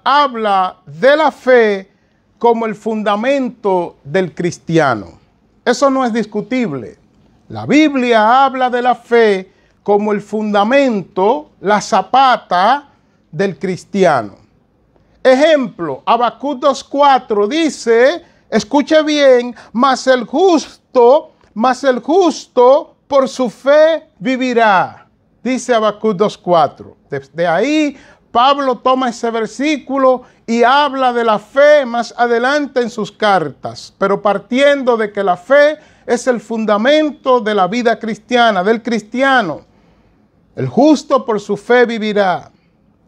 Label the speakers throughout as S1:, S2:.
S1: habla de la fe como el fundamento del cristiano. Eso no es discutible. La Biblia habla de la fe como el fundamento, la zapata del cristiano. Ejemplo, Habacuc 2:4 dice, escuche bien, mas el justo por su fe vivirá. Dice Habacuc 2:4. Desde ahí Pablo toma ese versículo y habla de la fe más adelante en sus cartas, pero partiendo de que la fe es el fundamento de la vida cristiana, del cristiano. El justo por su fe vivirá.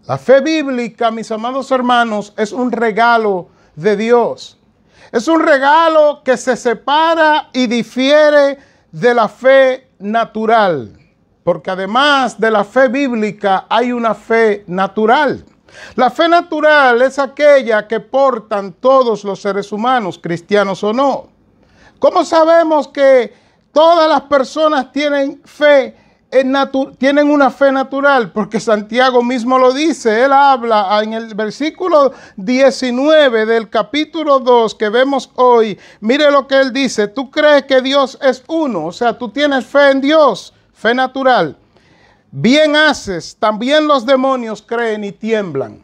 S1: La fe bíblica, mis amados hermanos, es un regalo de Dios. Es un regalo que se separa y difiere de la fe natural. Porque además de la fe bíblica hay una fe natural. La fe natural es aquella que portan todos los seres humanos, cristianos o no. ¿Cómo sabemos que todas las personas tienen tienen una fe natural? Porque Santiago mismo lo dice. Él habla en el versículo 19 del capítulo 2 que vemos hoy. Mire lo que él dice. Tú crees que Dios es uno. O sea, tú tienes fe en Dios. Fe natural. Bien haces. También los demonios creen y tiemblan.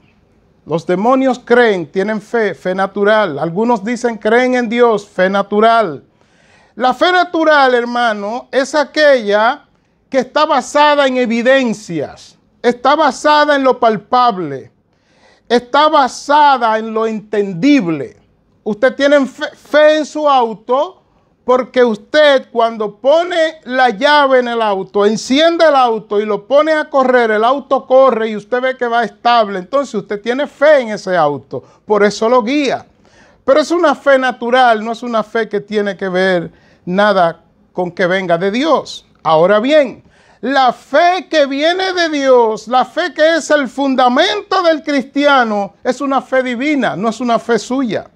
S1: Los demonios creen, tienen fe, fe natural. Algunos dicen creen en Dios, fe natural. La fe natural, hermano, es aquella que está basada en evidencias. Está basada en lo palpable. Está basada en lo entendible. Usted tiene fe en su auto, porque usted cuando pone la llave en el auto, enciende el auto y lo pone a correr, el auto corre y usted ve que va estable. Entonces usted tiene fe en ese auto, por eso lo guía. Pero es una fe natural, no es una fe que tiene que ver nada con que venga de Dios. Ahora bien, la fe que viene de Dios, la fe que es el fundamento del cristiano, es una fe divina, no es una fe suya.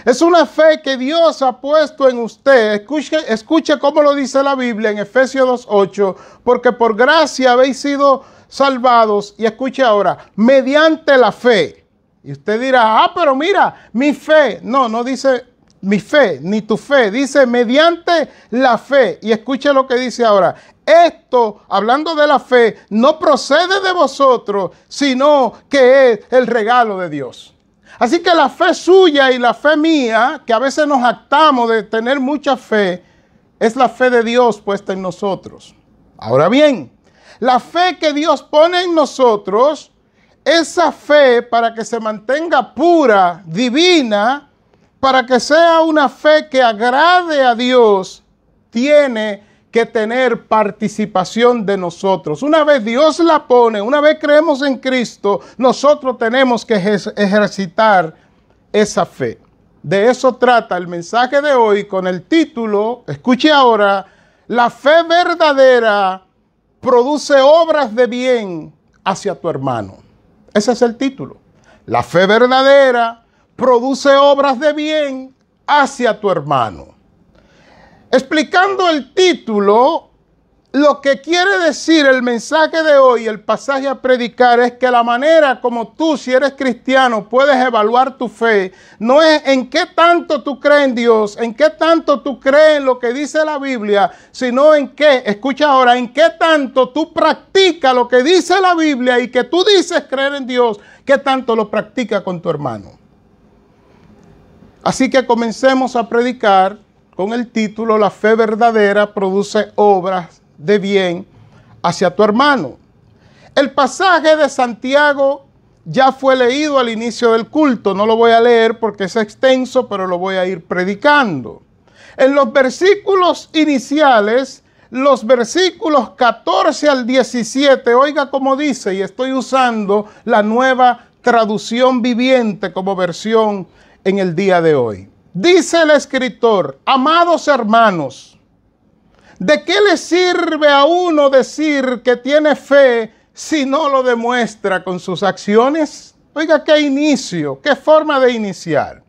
S1: Es una fe que Dios ha puesto en usted. Escuche cómo lo dice la Biblia en Efesios 2:8, porque por gracia habéis sido salvados, y escuche ahora, mediante la fe. Y usted dirá, pero mira, mi fe. No, no dice mi fe, ni tu fe, dice mediante la fe. Y escuche lo que dice ahora. Esto, hablando de la fe, no procede de vosotros, sino que es el regalo de Dios. Así que la fe suya y la fe mía, que a veces nos jactamos de tener mucha fe, es la fe de Dios puesta en nosotros. Ahora bien, la fe que Dios pone en nosotros, esa fe para que se mantenga pura, divina, para que sea una fe que agrade a Dios, tiene que tener participación de nosotros. Una vez Dios la pone, una vez creemos en Cristo, nosotros tenemos que ejercitar esa fe. De eso trata el mensaje de hoy con el título, escuche ahora, la fe verdadera produce obras de bien hacia tu hermano. Ese es el título. La fe verdadera produce obras de bien hacia tu hermano. Explicando el título, lo que quiere decir el mensaje de hoy, el pasaje a predicar, es que la manera como tú, si eres cristiano, puedes evaluar tu fe, no es en qué tanto tú crees en Dios, en qué tanto tú crees en lo que dice la Biblia, sino en qué, escucha ahora, en qué tanto tú practicas lo que dice la Biblia y que tú dices creer en Dios, qué tanto lo practicas con tu hermano. Así que comencemos a predicar con el título, la fe verdadera produce obras de bien hacia tu hermano. El pasaje de Santiago ya fue leído al inicio del culto. No lo voy a leer porque es extenso, pero lo voy a ir predicando. En los versículos iniciales, los versículos 14 al 17, oiga cómo dice, y estoy usando la Nueva Traducción Viviente como versión en el día de hoy. Dice el escritor, amados hermanos, ¿de qué le sirve a uno decir que tiene fe si no lo demuestra con sus acciones? Oiga, qué inicio, qué forma de iniciar.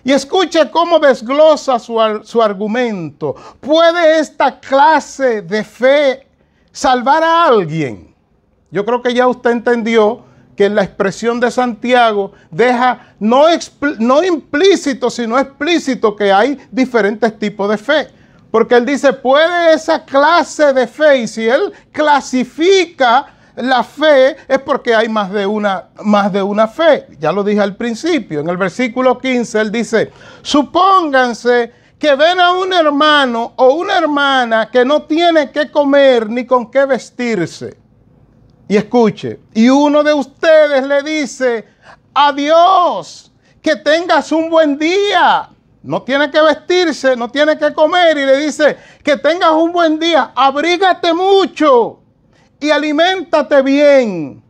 S1: Y escuche cómo desglosa su argumento. ¿Puede esta clase de fe salvar a alguien? Yo creo que ya usted entendió que la expresión de Santiago deja no implícito, sino explícito que hay diferentes tipos de fe. Porque él dice, puede esa clase de fe, y si él clasifica la fe, es porque hay más de una fe. Ya lo dije al principio, en el versículo 15, él dice, supónganse que ven a un hermano o una hermana que no tiene qué comer ni con qué vestirse. Y escuche, y uno de ustedes le dice, adiós, que tengas un buen día. No tiene que vestirse, no tiene que comer, y le dice, que tengas un buen día, abrígate mucho y aliméntate bien.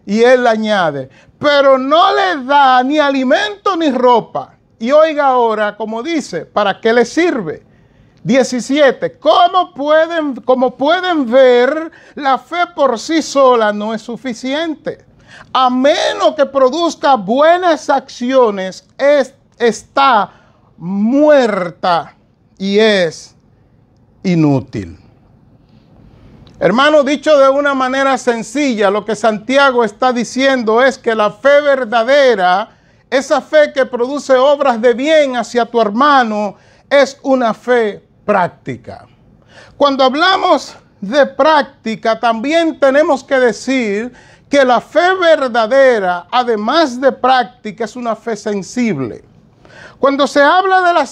S1: Y él añade, pero no le da ni alimento ni ropa. Y oiga ahora, como dice, ¿para qué le sirve? 17. Como pueden ver, la fe por sí sola no es suficiente. A menos que produzca buenas acciones, está muerta y es inútil. Hermano, dicho de una manera sencilla, lo que Santiago está diciendo es que la fe verdadera, esa fe que produce obras de bien hacia tu hermano, es una fe práctica. Cuando hablamos de práctica, también tenemos que decir que la fe verdadera, además de práctica, es una fe sensible. Cuando se habla de la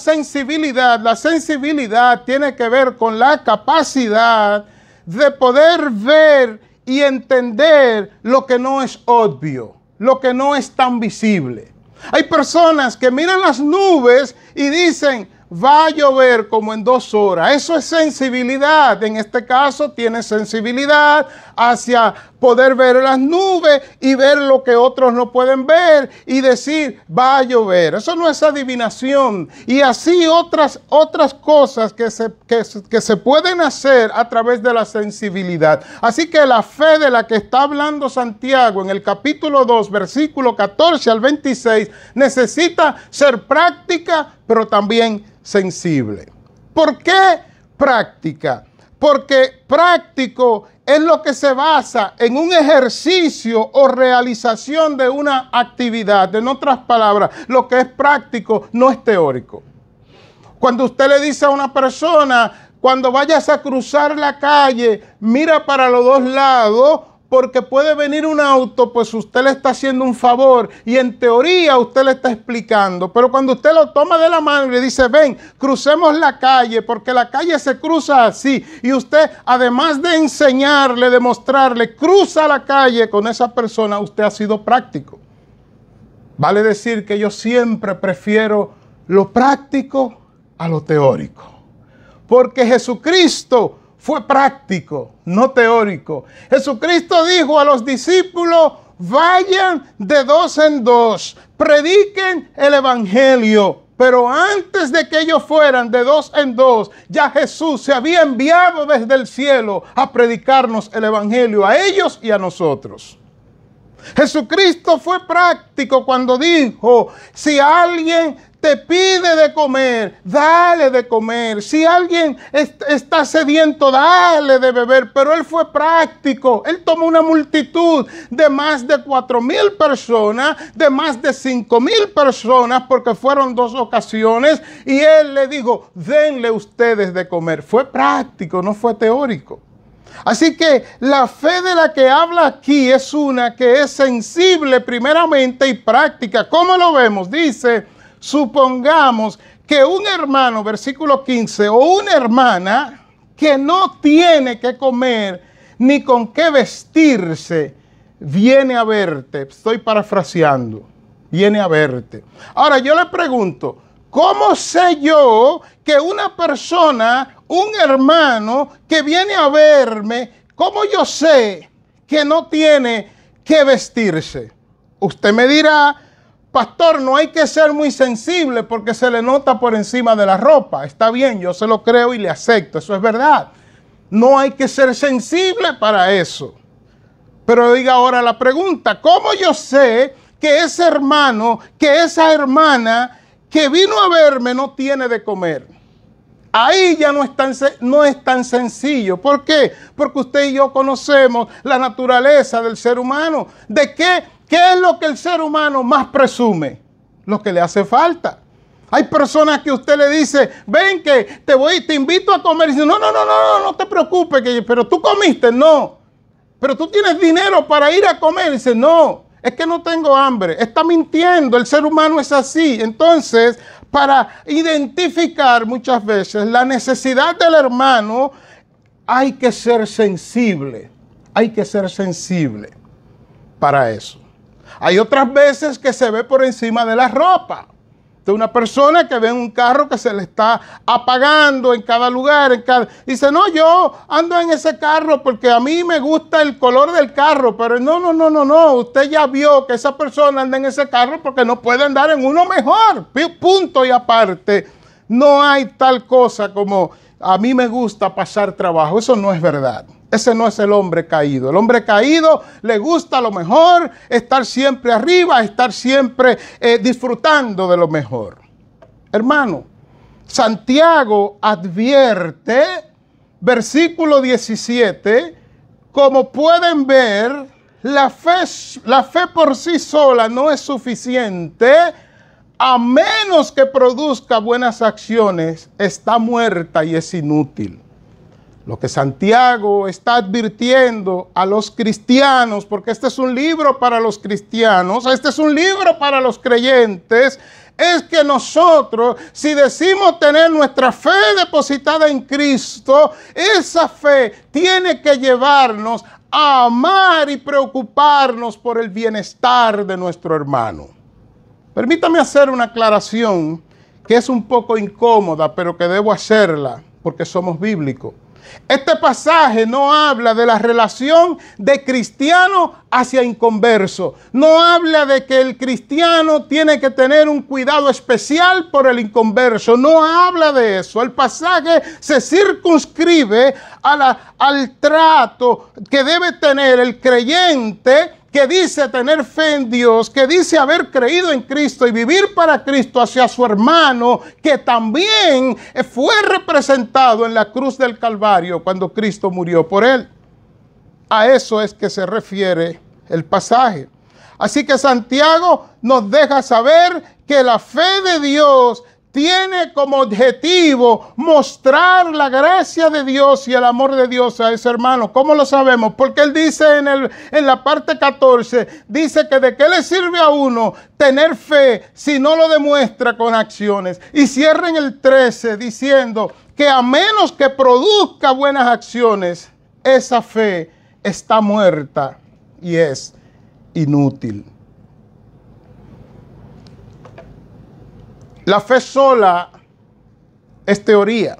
S1: sensibilidad tiene que ver con la capacidad de poder ver y entender lo que no es obvio, lo que no es tan visible. Hay personas que miran las nubes y dicen, va a llover como en 2 horas. Eso es sensibilidad. En este caso tiene sensibilidad hacia poder ver las nubes y ver lo que otros no pueden ver y decir, va a llover. Eso no es adivinación. Y así otras cosas que se pueden hacer a través de la sensibilidad. Así que la fe de la que está hablando Santiago en el capítulo 2, versículo 14 al 26, necesita ser práctica, pero también sensible. ¿Por qué práctica? Porque práctico es lo que se basa en un ejercicio o realización de una actividad. En otras palabras, lo que es práctico no es teórico. Cuando usted le dice a una persona, cuando vayas a cruzar la calle, mira para los 2 lados, porque puede venir un auto, pues usted le está haciendo un favor y en teoría usted le está explicando. Pero cuando usted lo toma de la mano y le dice, ven, crucemos la calle, porque la calle se cruza así. Y usted, además de enseñarle, de mostrarle, cruza la calle con esa persona, usted ha sido práctico. Vale decir que yo siempre prefiero lo práctico a lo teórico. Porque Jesucristo fue práctico, no teórico. Jesucristo dijo a los discípulos, vayan de 2 en 2, prediquen el evangelio. Pero antes de que ellos fueran de 2 en 2, ya Jesús se había enviado desde el cielo a predicarnos el evangelio a ellos y a nosotros. Jesucristo fue práctico cuando dijo, si alguien te pide de comer, dale de comer. Si alguien está sediento, dale de beber. Pero él fue práctico. Él tomó una multitud de más de 4,000 personas, de más de 5,000 personas, porque fueron 2 ocasiones. Y él le dijo, denle ustedes de comer. Fue práctico, no fue teórico. Así que la fe de la que habla aquí es una que es sensible primeramente y práctica. ¿Cómo lo vemos? Dice, supongamos que un hermano, versículo 15, o una hermana que no tiene que comer ni con qué vestirse, viene a verte. Estoy parafraseando. Viene a verte. Ahora yo le pregunto, ¿cómo sé yo que una persona, un hermano que viene a verme, cómo yo sé que no tiene que vestirse? Usted me dirá, pastor, no hay que ser muy sensible porque se le nota por encima de la ropa. Está bien, yo se lo creo y le acepto, eso es verdad. No hay que ser sensible para eso. Pero diga ahora la pregunta, ¿cómo yo sé que ese hermano, que esa hermana que vino a verme no tiene de comer? Ahí ya no es tan sencillo. ¿Por qué? Porque usted y yo conocemos la naturaleza del ser humano. ¿De qué es lo que el ser humano más presume? Lo que le hace falta. Hay personas que usted le dice, ven que te invito a comer. Y dice, no te preocupes, pero tú comiste. No. Pero tú tienes dinero para ir a comer. Y dice, no, es que no tengo hambre. Está mintiendo. El ser humano es así. Entonces, para identificar muchas veces la necesidad del hermano, hay que ser sensible. Hay que ser sensible para eso. Hay otras veces que se ve por encima de la ropa. De una persona que ve un carro que se le está apagando en cada lugar. Dice, no, yo ando en ese carro porque a mí me gusta el color del carro. Pero no. Usted ya vio que esa persona anda en ese carro porque no puede andar en uno mejor. Punto y aparte. No hay tal cosa como a mí me gusta pasar trabajo. Eso no es verdad. Ese no es el hombre caído. El hombre caído le gusta lo mejor, estar siempre arriba, estar siempre disfrutando de lo mejor. Hermano, Santiago advierte, versículo 17, como pueden ver, la fe por sí sola no es suficiente, a menos que produzca buenas acciones, está muerta y es inútil. Lo que Santiago está advirtiendo a los cristianos, porque este es un libro para los cristianos, este es un libro para los creyentes, es que nosotros, si decimos tener nuestra fe depositada en Cristo, esa fe tiene que llevarnos a amar y preocuparnos por el bienestar de nuestro hermano. Permítame hacer una aclaración que es un poco incómoda, pero que debo hacerla porque somos bíblicos. Este pasaje no habla de la relación de cristiano hacia inconverso. No habla de que el cristiano tiene que tener un cuidado especial por el inconverso. No habla de eso. El pasaje se circunscribe al trato que debe tener el creyente, que dice tener fe en Dios, que dice haber creído en Cristo y vivir para Cristo, hacia su hermano, que también fue representado en la cruz del Calvario cuando Cristo murió por él. A eso es que se refiere el pasaje. Así que Santiago nos deja saber que la fe de Dios tiene como objetivo mostrar la gracia de Dios y el amor de Dios a ese hermano. ¿Cómo lo sabemos? Porque él dice en la parte 14, dice que de qué le sirve a uno tener fe si no lo demuestra con acciones. Y cierra en el 13 diciendo que a menos que produzca buenas acciones, esa fe está muerta y es inútil. La fe sola es teoría.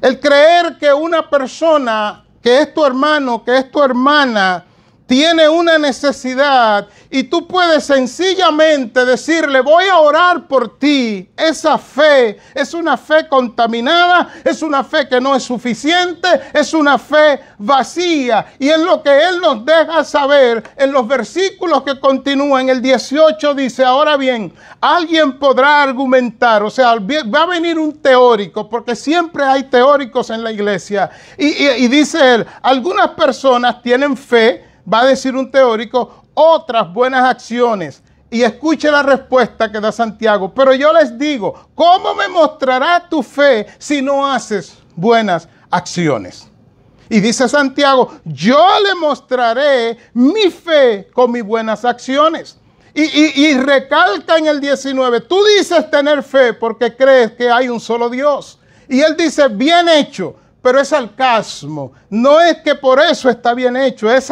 S1: El creer que una persona, que es tu hermano, que es tu hermana, tiene una necesidad y tú puedes sencillamente decirle, voy a orar por ti. Esa fe es una fe contaminada, es una fe que no es suficiente, es una fe vacía. Y es lo que él nos deja saber en los versículos que continúan. El 18 dice, ahora bien, alguien podrá argumentar, o sea, va a venir un teórico, porque siempre hay teóricos en la iglesia. Y dice él, algunas personas tienen fe, va a decir un teórico, otras buenas acciones. Y escuche la respuesta que da Santiago. Pero yo les digo, ¿cómo me mostrará tu fe si no haces buenas acciones? Y dice Santiago, yo le mostraré mi fe con mis buenas acciones. Y recalca en el 19, tú dices tener fe porque crees que hay un solo Dios. Y él dice, bien hecho. Pero es sarcasmo, no es que por eso está bien hecho, es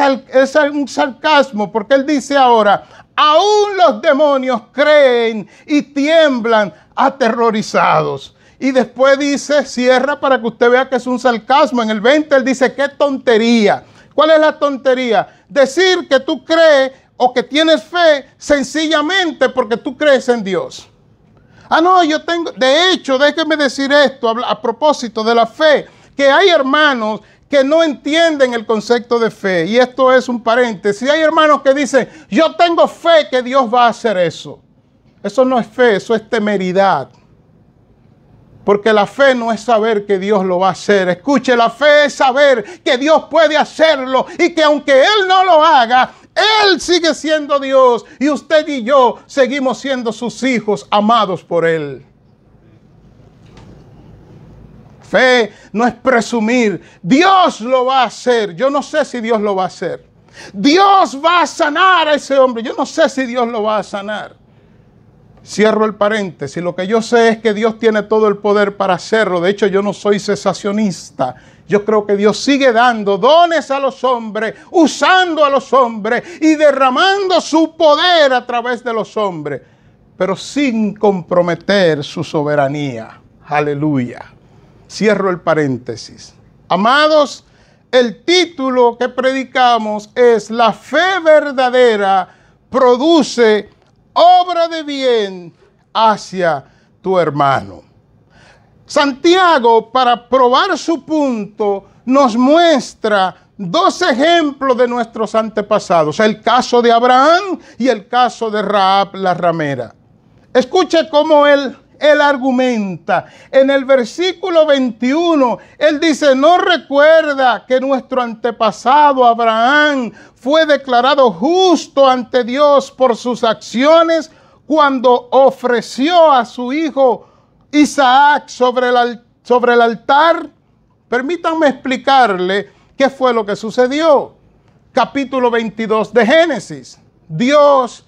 S1: un sarcasmo, porque él dice ahora, aún los demonios creen y tiemblan aterrorizados. Y después dice, cierra para que usted vea que es un sarcasmo. En el 20 él dice, qué tontería. ¿Cuál es la tontería? Decir que tú crees o que tienes fe sencillamente porque tú crees en Dios. Ah, no, de hecho, déjeme decir esto a propósito de la fe. Que hay hermanos que no entienden el concepto de fe. Y esto es un paréntesis. Hay hermanos que dicen, yo tengo fe que Dios va a hacer eso. Eso no es fe, eso es temeridad. Porque la fe no es saber que Dios lo va a hacer. Escuche, la fe es saber que Dios puede hacerlo y que aunque Él no lo haga, Él sigue siendo Dios y usted y yo seguimos siendo sus hijos amados por Él. Fe no es presumir. Dios lo va a hacer. Yo no sé si Dios lo va a hacer. Dios va a sanar a ese hombre. Yo no sé si Dios lo va a sanar. Cierro el paréntesis. Lo que yo sé es que Dios tiene todo el poder para hacerlo. De hecho, yo no soy cesacionista. Yo creo que Dios sigue dando dones a los hombres, usando a los hombres y derramando su poder a través de los hombres, pero sin comprometer su soberanía. Aleluya. Cierro el paréntesis. Amados, el título que predicamos es La fe verdadera produce obra de bien hacia tu hermano. Santiago, para probar su punto, nos muestra dos ejemplos de nuestros antepasados, el caso de Abraham y el caso de Rahab la ramera. Escuche cómo él argumenta. En el versículo 21, él dice, ¿no recuerda que nuestro antepasado Abraham fue declarado justo ante Dios por sus acciones cuando ofreció a su hijo Isaac sobre el altar? Permítanme explicarle qué fue lo que sucedió. Capítulo 22 de Génesis. Dios,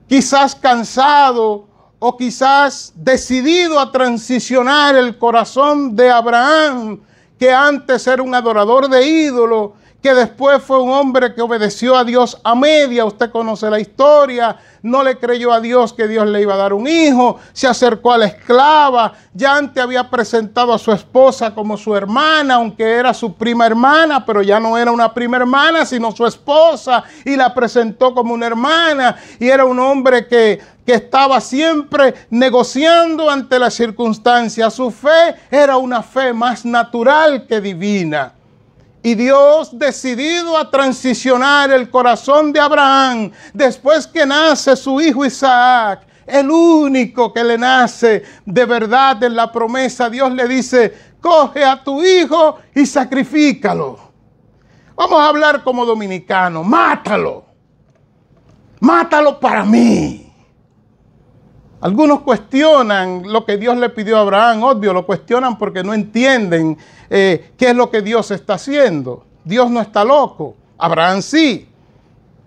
S1: quizás cansado o quizás decidido a transicionar el corazón de Abraham, que antes era un adorador de ídolos, que después fue un hombre que obedeció a Dios a media. Usted conoce la historia. No le creyó a Dios que Dios le iba a dar un hijo. Se acercó a la esclava. Ya antes había presentado a su esposa como su hermana, aunque era su prima hermana, pero ya no era una prima hermana, sino su esposa. Y la presentó como una hermana. Y era un hombre que estaba siempre negociando ante las circunstancias. Su fe era una fe más natural que divina. Y Dios, decidido a transicionar el corazón de Abraham, después que nace su hijo Isaac, el único que le nace de verdad en la promesa, Dios le dice, coge a tu hijo y sacrifícalo. Vamos a hablar como dominicanos, mátalo. Mátalo para mí. Algunos cuestionan lo que Dios le pidió a Abraham, obvio, lo cuestionan porque no entienden qué es lo que Dios está haciendo. Dios no está loco, Abraham sí.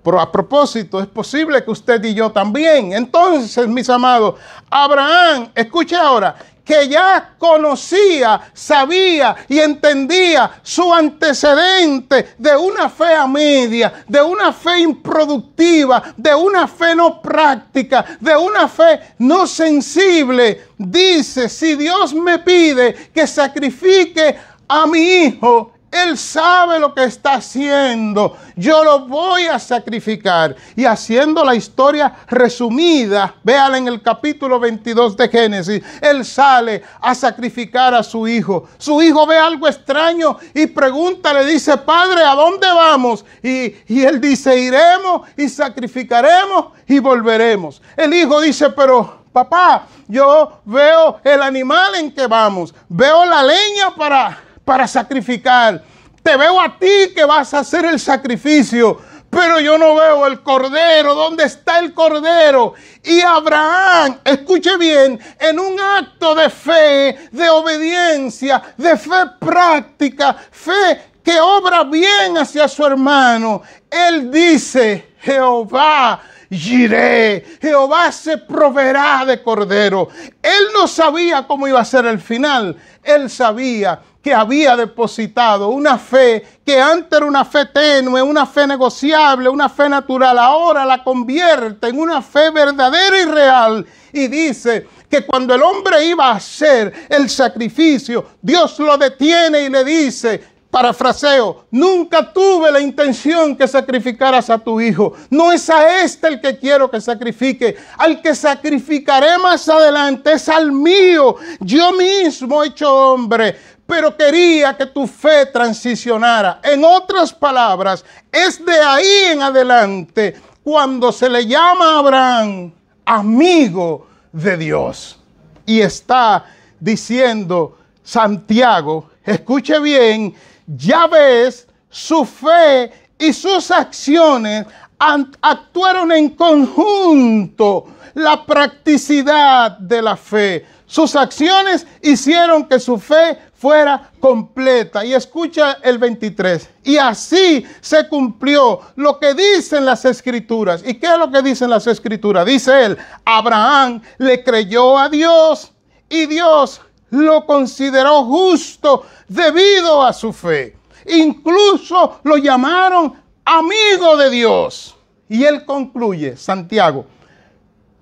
S1: Pero a propósito, es posible que usted y yo también. Entonces, mis amados, Abraham, escuche ahora, que ya conocía, sabía y entendía su antecedente de una fe a media, de una fe improductiva, de una fe no práctica, de una fe no sensible. Dice, si Dios me pide que sacrifique a mi hijo, Él sabe lo que está haciendo. Yo lo voy a sacrificar. Y haciendo la historia resumida, véala en el capítulo 22 de Génesis. Él sale a sacrificar a su hijo. Su hijo ve algo extraño y pregunta, le dice, Padre, ¿a dónde vamos? Y él dice, iremos y sacrificaremos y volveremos. El hijo dice, pero papá, yo veo el animal en que vamos. Veo la leña para sacrificar. Te veo a ti que vas a hacer el sacrificio, pero yo no veo el cordero. ¿Dónde está el cordero? Y Abraham, escuche bien, en un acto de fe, de obediencia, de fe práctica, fe que obra bien hacia su hermano, él dice, Jehová Jireh, Jehová se proveerá de cordero. Él no sabía cómo iba a ser el final. Él sabía que había depositado una fe que antes era una fe tenue, una fe negociable, una fe natural. Ahora la convierte en una fe verdadera y real. Y dice que cuando el hombre iba a hacer el sacrificio, Dios lo detiene y le dice, parafraseo, nunca tuve la intención que sacrificaras a tu hijo. No es a este el que quiero que sacrifique. Al que sacrificaré más adelante es al mío. Yo mismo hecho hombre. Pero quería que tu fe transicionara. En otras palabras, es de ahí en adelante cuando se le llama a Abraham amigo de Dios. Y está diciendo Santiago, escuche bien, ya ves, su fe y sus acciones actuaron en conjunto, la practicidad de la fe. Sus acciones hicieron que su fe fuera completa. Y escucha el 23. Y así se cumplió lo que dicen las Escrituras. ¿Y qué es lo que dicen las Escrituras? Dice él, Abraham le creyó a Dios y Dios lo consideró justo debido a su fe. Incluso lo llamaron amigo de Dios. Y él concluye, Santiago,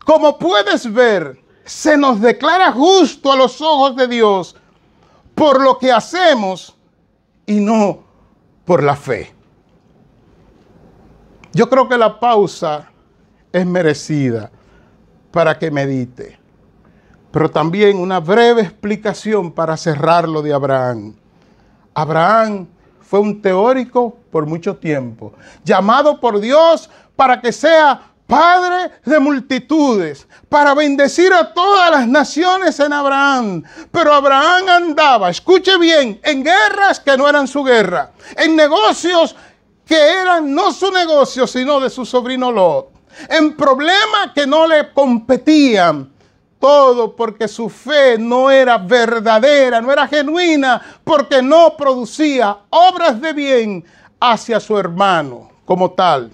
S1: como puedes ver, se nos declara justo a los ojos de Dios por lo que hacemos y no por la fe. Yo creo que la pausa es merecida para que medite, pero también una breve explicación para cerrar lo de Abraham. Abraham fue un teórico por mucho tiempo, llamado por Dios para que sea padre de multitudes, para bendecir a todas las naciones en Abraham. Pero Abraham andaba, escuche bien, en guerras que no eran su guerra, en negocios que eran no su negocio, sino de su sobrino Lot, en problemas que no le competían. Todo porque su fe no era verdadera, no era genuina, porque no producía obras de bien hacia su hermano como tal.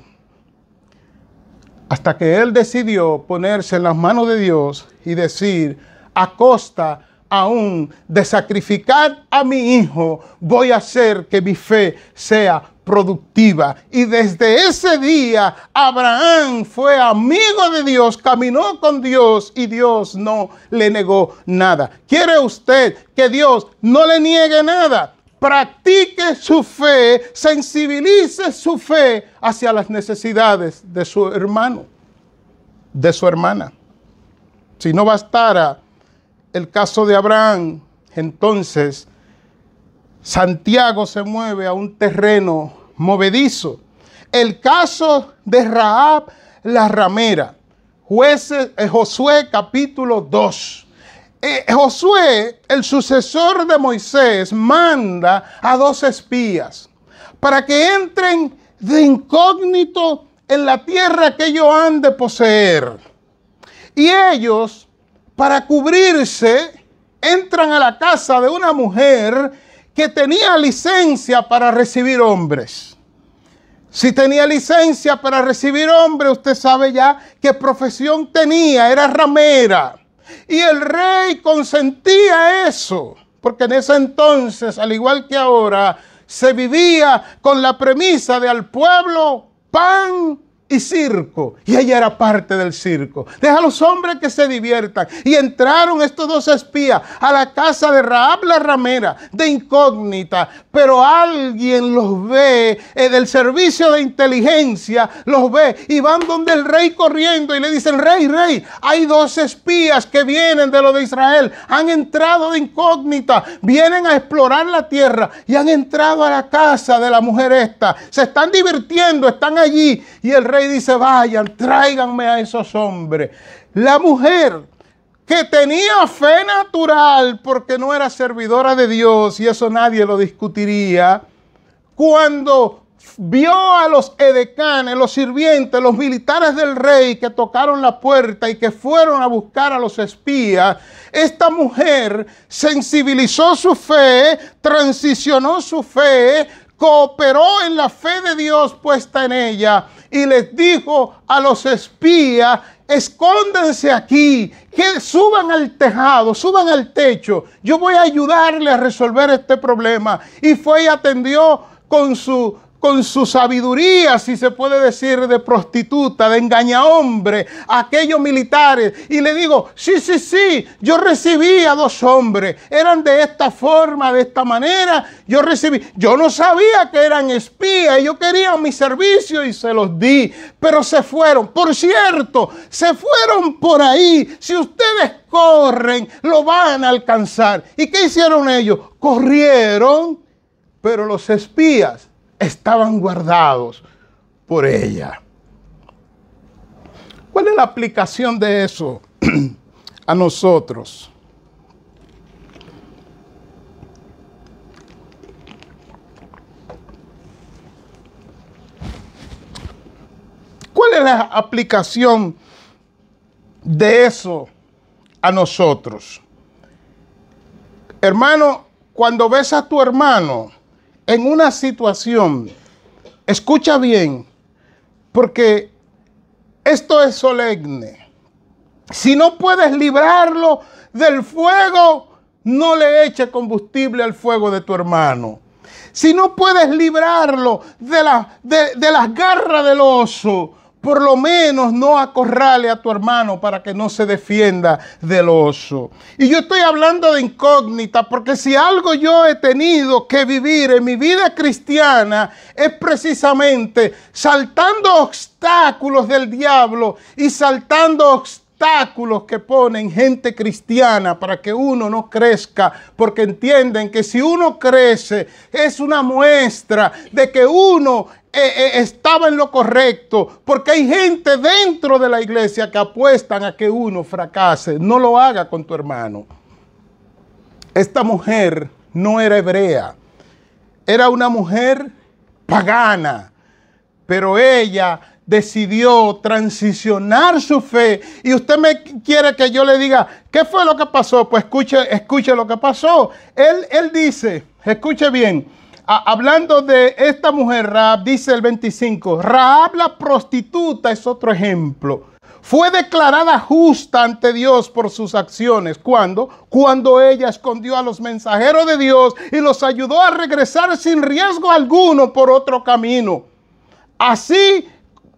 S1: Hasta que él decidió ponerse en las manos de Dios y decir, a costa aún de sacrificar a mi hijo, voy a hacer que mi fe sea productiva. Y desde ese día, Abraham fue amigo de Dios, caminó con Dios y Dios no le negó nada. ¿Quiere usted que Dios no le niegue nada? Practique su fe, sensibilice su fe hacia las necesidades de su hermano, de su hermana. Si no bastara el caso de Abraham, entonces Santiago se mueve a un terreno movedizo. El caso de Rahab la ramera, Josué capítulo 2. Josué, el sucesor de Moisés, manda a 2 espías para que entren de incógnito en la tierra que ellos han de poseer. Y ellos, para cubrirse, entran a la casa de una mujer que tenía licencia para recibir hombres. Si tenía licencia para recibir hombres, usted sabe ya qué profesión tenía, era ramera. Y el rey consentía eso, porque en ese entonces, al igual que ahora, se vivía con la premisa de al pueblo pan y circo. Y ella era parte del circo. Deja a los hombres que se diviertan. Y entraron estos 2 espías a la casa de Rahab la ramera, de incógnita. Pero alguien los ve, del servicio de inteligencia, los ve y van donde el rey corriendo y le dicen, rey, hay 2 espías que vienen de lo de Israel. Han entrado de incógnita, vienen a explorar la tierra y han entrado a la casa de la mujer esta. Se están divirtiendo, están allí. Y el rey dice, vayan, tráiganme a esos hombres. La mujer, que tenía fe natural porque no era servidora de Dios, y eso nadie lo discutiría, cuando vio a los edecanes, los sirvientes, los militares del rey que tocaron la puerta y que fueron a buscar a los espías, esta mujer sensibilizó su fe, transicionó su fe, cooperó en la fe de Dios puesta en ella y les dijo a los espías, escóndanse aquí, que suban al tejado, suban al techo, yo voy a ayudarle a resolver este problema. Y fue y atendió con su sabiduría, si se puede decir, de prostituta, de engañahombre, a aquellos militares. Y le digo, sí, yo recibí a 2 hombres, eran de esta forma, de esta manera, yo recibí. Yo no sabía que eran espías, ellos querían mi servicio y se los di, pero se fueron. Por cierto, se fueron por ahí. Si ustedes corren, lo van a alcanzar. ¿Y qué hicieron ellos? Corrieron, pero los espías estaban guardados por ella. ¿Cuál es la aplicación de eso a nosotros? ¿Cuál es la aplicación de eso a nosotros? Hermano, cuando ves a tu hermano en una situación, escucha bien, porque esto es solemne. Si no puedes librarlo del fuego, no le eches combustible al fuego de tu hermano. Si no puedes librarlo de las garras del oso, por lo menos no acorrale a tu hermano para que no se defienda del oso. Y yo estoy hablando de incógnita, porque si algo yo he tenido que vivir en mi vida cristiana es precisamente saltando obstáculos del diablo y saltando obstáculos que ponen gente cristiana para que uno no crezca, porque entienden que si uno crece es una muestra de que uno estaba en lo correcto, porque hay gente dentro de la iglesia que apuestan a que uno fracase. No lo haga con tu hermano. Esta mujer no era hebrea, era una mujer pagana, pero ella decidió transicionar su fe. Y usted me quiere que yo le diga, ¿qué fue lo que pasó? Pues escuche lo que pasó. Él dice, escuche bien, hablando de esta mujer, Rahab, dice el 25, Rahab la prostituta es otro ejemplo. Fue declarada justa ante Dios por sus acciones. ¿Cuándo? Cuando ella escondió a los mensajeros de Dios y los ayudó a regresar sin riesgo alguno por otro camino. Así,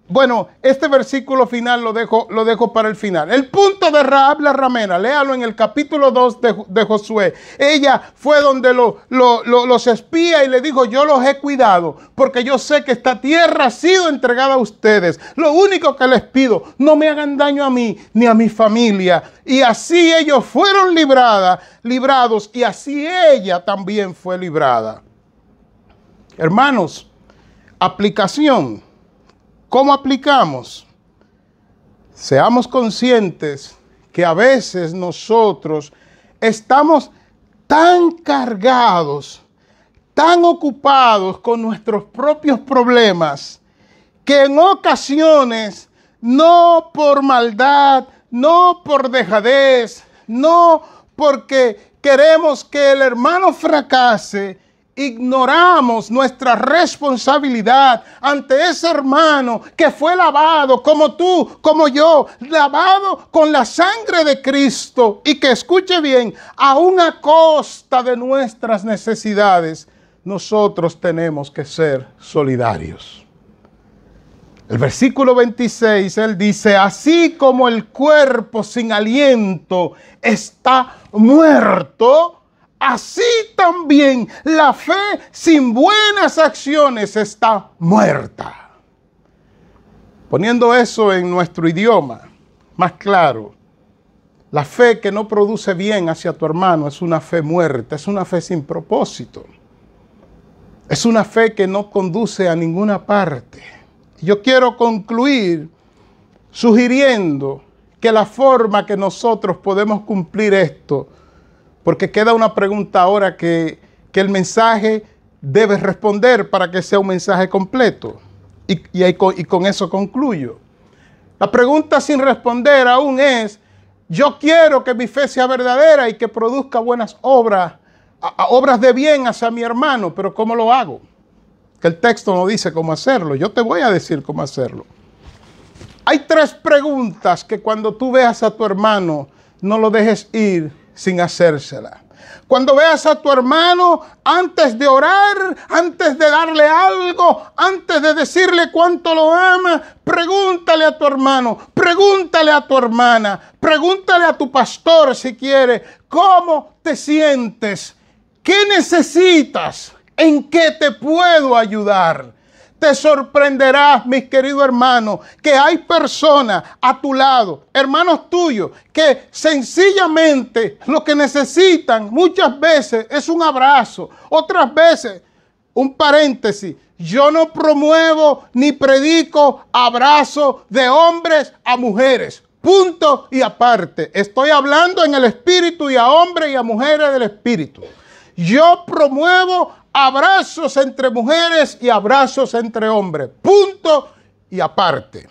S1: bueno, este versículo final lo dejo para el final. El punto de Rahab la ramera, léalo en el capítulo 2 de Josué. Ella fue donde los espía y le dijo, yo los he cuidado porque yo sé que esta tierra ha sido entregada a ustedes. Lo único que les pido, no me hagan daño a mí ni a mi familia. Y así ellos fueron librados, y así ella también fue librada. Hermanos, aplicación. ¿Cómo aplicamos? Seamos conscientes que a veces nosotros estamos tan cargados, tan ocupados con nuestros propios problemas, que en ocasiones, no por maldad, no por dejadez, no porque queremos que el hermano fracase, ignoramos nuestra responsabilidad ante ese hermano que fue lavado como tú, como yo, lavado con la sangre de Cristo, y que, escuche bien, aún a costa de nuestras necesidades, nosotros tenemos que ser solidarios. El versículo 26, él dice, así como el cuerpo sin aliento está muerto, así también la fe sin buenas acciones está muerta. Poniendo eso en nuestro idioma más claro, la fe que no produce bien hacia tu hermano es una fe muerta, es una fe sin propósito. Es una fe que no conduce a ninguna parte. Yo quiero concluir sugiriendo que la forma que nosotros podemos cumplir esto, porque queda una pregunta ahora que el mensaje debe responder para que sea un mensaje completo. Y con eso concluyo. La pregunta sin responder aún es, yo quiero que mi fe sea verdadera y que produzca buenas obras, obras de bien hacia mi hermano, pero ¿cómo lo hago? Que el texto no dice cómo hacerlo. Yo te voy a decir cómo hacerlo. Hay 3 preguntas que cuando tú veas a tu hermano, no lo dejes ir sin hacérsela. Cuando veas a tu hermano, antes de orar, antes de darle algo, antes de decirle cuánto lo ama, pregúntale a tu hermano, pregúntale a tu hermana, pregúntale a tu pastor si quiere, ¿cómo te sientes? ¿Qué necesitas? ¿En qué te puedo ayudar? Te sorprenderás, mis queridos hermanos, que hay personas a tu lado, hermanos tuyos, que sencillamente lo que necesitan muchas veces es un abrazo. Otras veces, un paréntesis, yo no promuevo ni predico abrazo de hombres a mujeres. Punto y aparte. Estoy hablando en el espíritu y a hombres y a mujeres del espíritu. Yo promuevo abrazos entre mujeres y abrazos entre hombres. Punto y aparte.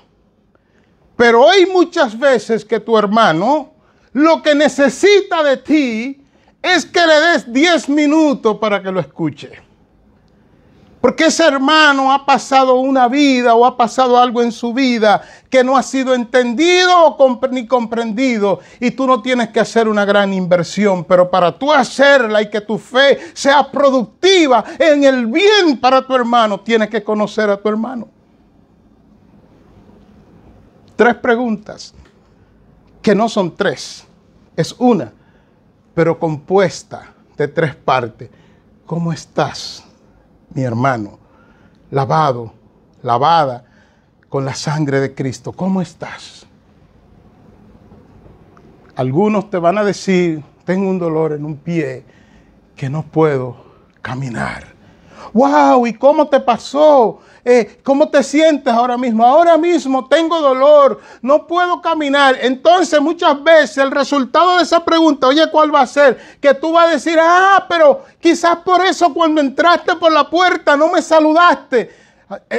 S1: Pero hay muchas veces que tu hermano lo que necesita de ti es que le des 10 minutos para que lo escuche. Porque ese hermano ha pasado una vida o ha pasado algo en su vida que no ha sido entendido ni comprendido. Y tú no tienes que hacer una gran inversión, pero para tú hacerla y que tu fe sea productiva en el bien para tu hermano, tienes que conocer a tu hermano. 3 preguntas, que no son 3, es una, pero compuesta de 3 partes. ¿Cómo estás, mi hermano? Lavado, lavada con la sangre de Cristo. ¿Cómo estás? Algunos te van a decir, tengo un dolor en un pie que no puedo caminar. ¡Wow! ¿Y cómo te pasó? ¿Cómo te sientes ahora mismo? Ahora mismo tengo dolor, no puedo caminar. Entonces muchas veces el resultado de esa pregunta, oye, ¿cuál va a ser? Que tú vas a decir, pero quizás por eso cuando entraste por la puerta no me saludaste.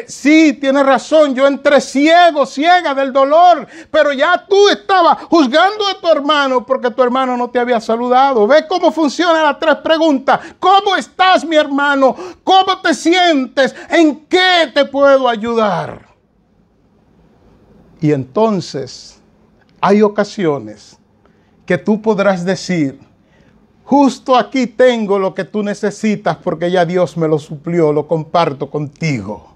S1: Sí, tienes razón, yo entré ciega del dolor, pero ya tú estabas juzgando a tu hermano porque tu hermano no te había saludado. ¿Ves cómo funcionan las 3 preguntas? ¿Cómo estás, mi hermano? ¿Cómo te sientes? ¿En qué te puedo ayudar? Y entonces hay ocasiones que tú podrás decir, justo aquí tengo lo que tú necesitas porque ya Dios me lo suplió, lo comparto contigo.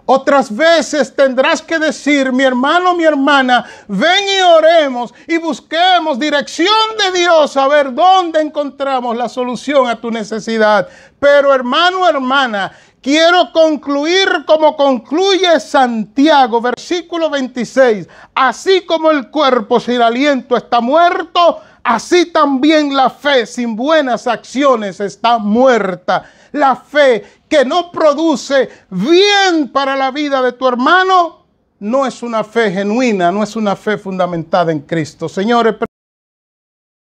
S1: Otras veces tendrás que decir, mi hermano, mi hermana, ven y oremos y busquemos dirección de Dios a ver dónde encontramos la solución a tu necesidad. Pero hermano, hermana, quiero concluir como concluye Santiago, versículo 26. Así como el cuerpo sin aliento está muerto, así también la fe sin buenas acciones está muerta. La fe que no produce bien para la vida de tu hermano no es una fe genuina, no es una fe fundamentada en Cristo. Señores,